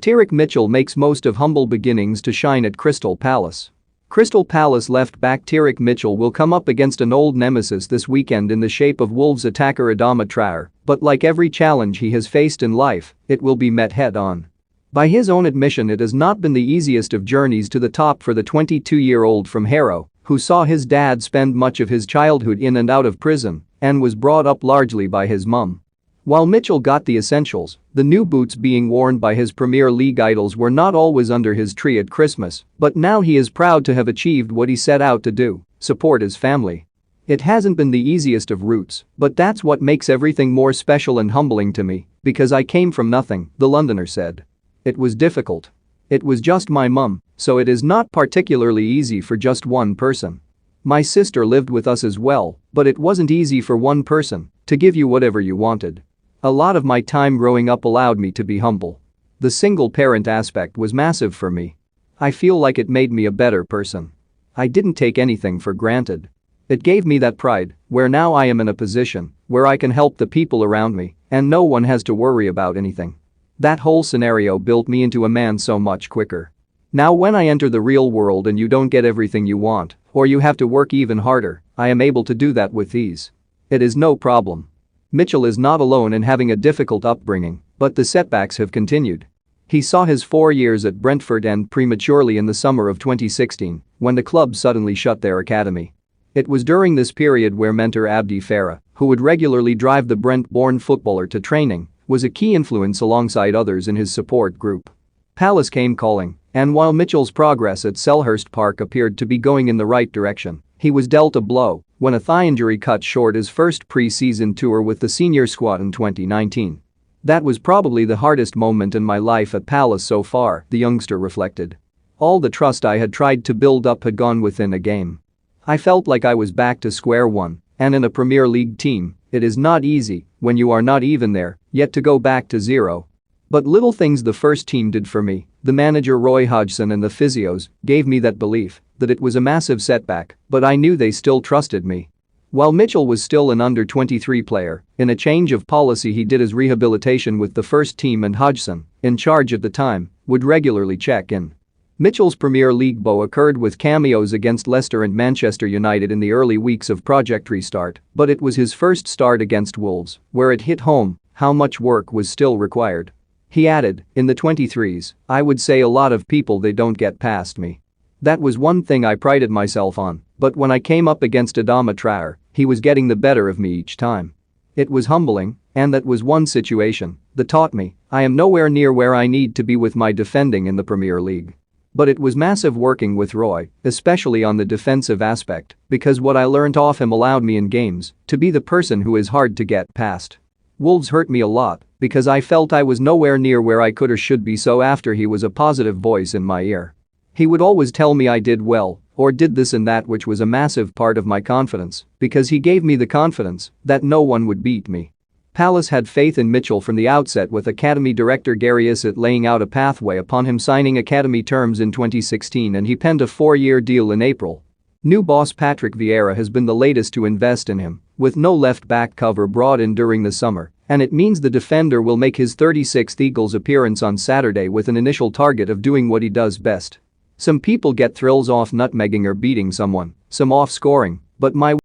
Tyrick Mitchell makes most of humble beginnings to shine at Crystal Palace. Crystal Palace left-back Tyrick Mitchell will come up against an old nemesis this weekend in the shape of Wolves attacker Adama Traore, but like every challenge he has faced in life, it will be met head-on. By his own admission, it has not been the easiest of journeys to the top for the 22-year-old from Harrow, who saw his dad spend much of his childhood in and out of prison and was brought up largely by his mum. While Mitchell got the essentials, the new boots being worn by his Premier League idols were not always under his tree at Christmas, but now he is proud to have achieved what he set out to do: support his family. It hasn't been the easiest of routes, but that's what makes everything more special and humbling to me, because I came from nothing, the Londoner said. It was difficult. It was just my mum, so it is not particularly easy for just one person. My sister lived with us as well, but it wasn't easy for one person to give you whatever you wanted. A lot of my time growing up allowed me to be humble. The single-parent aspect was massive for me. I feel like it made me a better person. I didn't take anything for granted. It gave me that pride, where now I am in a position where I can help the people around me and no one has to worry about anything. That whole scenario built me into a man so much quicker. Now when I enter the real world and you don't get everything you want, or you have to work even harder, I am able to do that with ease. It is no problem. Mitchell is not alone in having a difficult upbringing, but the setbacks have continued. He saw his 4 years at Brentford end prematurely in the summer of 2016 when the club suddenly shut their academy. It was during this period where mentor Abdi Farah, who would regularly drive the Brent-born footballer to training, was a key influence alongside others in his support group. Palace came calling, and while Mitchell's progress at Selhurst Park appeared to be going in the right direction, he was dealt a blow when a thigh injury cut short his first pre-season tour with the senior squad in 2019. That was probably the hardest moment in my life at Palace so far, the youngster reflected. All the trust I had tried to build up had gone within a game. I felt like I was back to square one, and in a Premier League team, it is not easy, when you are not even there, yet to go back to zero. But little things the first team did for me, the manager Roy Hodgson and the physios, gave me that belief that it was a massive setback, but I knew they still trusted me. While Mitchell was still an under-23 player, in a change of policy he did his rehabilitation with the first team and Hodgson, in charge at the time, would regularly check in. Mitchell's Premier League bow occurred with cameos against Leicester and Manchester United in the early weeks of Project Restart, but it was his first start against Wolves, where it hit home how much work was still required. He added, in the 23s, I would say a lot of people they don't get past me. That was one thing I prided myself on, but when I came up against Adama Traore, he was getting the better of me each time. It was humbling, and that was one situation that taught me I am nowhere near where I need to be with my defending in the Premier League. But it was massive working with Roy, especially on the defensive aspect, because what I learned off him allowed me in games to be the person who is hard to get past. Wolves hurt me a lot because I felt I was nowhere near where I could or should be, so after he was a positive voice in my ear. He would always tell me I did well or did this and that, which was a massive part of my confidence because he gave me the confidence that no one would beat me. Palace had faith in Mitchell from the outset, with Academy director Gary Issett laying out a pathway upon him signing Academy terms in 2016, and he penned a 4-year deal in April. New boss Patrick Vieira has been the latest to invest in him, with no left-back cover brought in during the summer, and it means the defender will make his 36th Eagles appearance on Saturday with an initial target of doing what he does best. Some people get thrills off nutmegging or beating someone, some off scoring, but my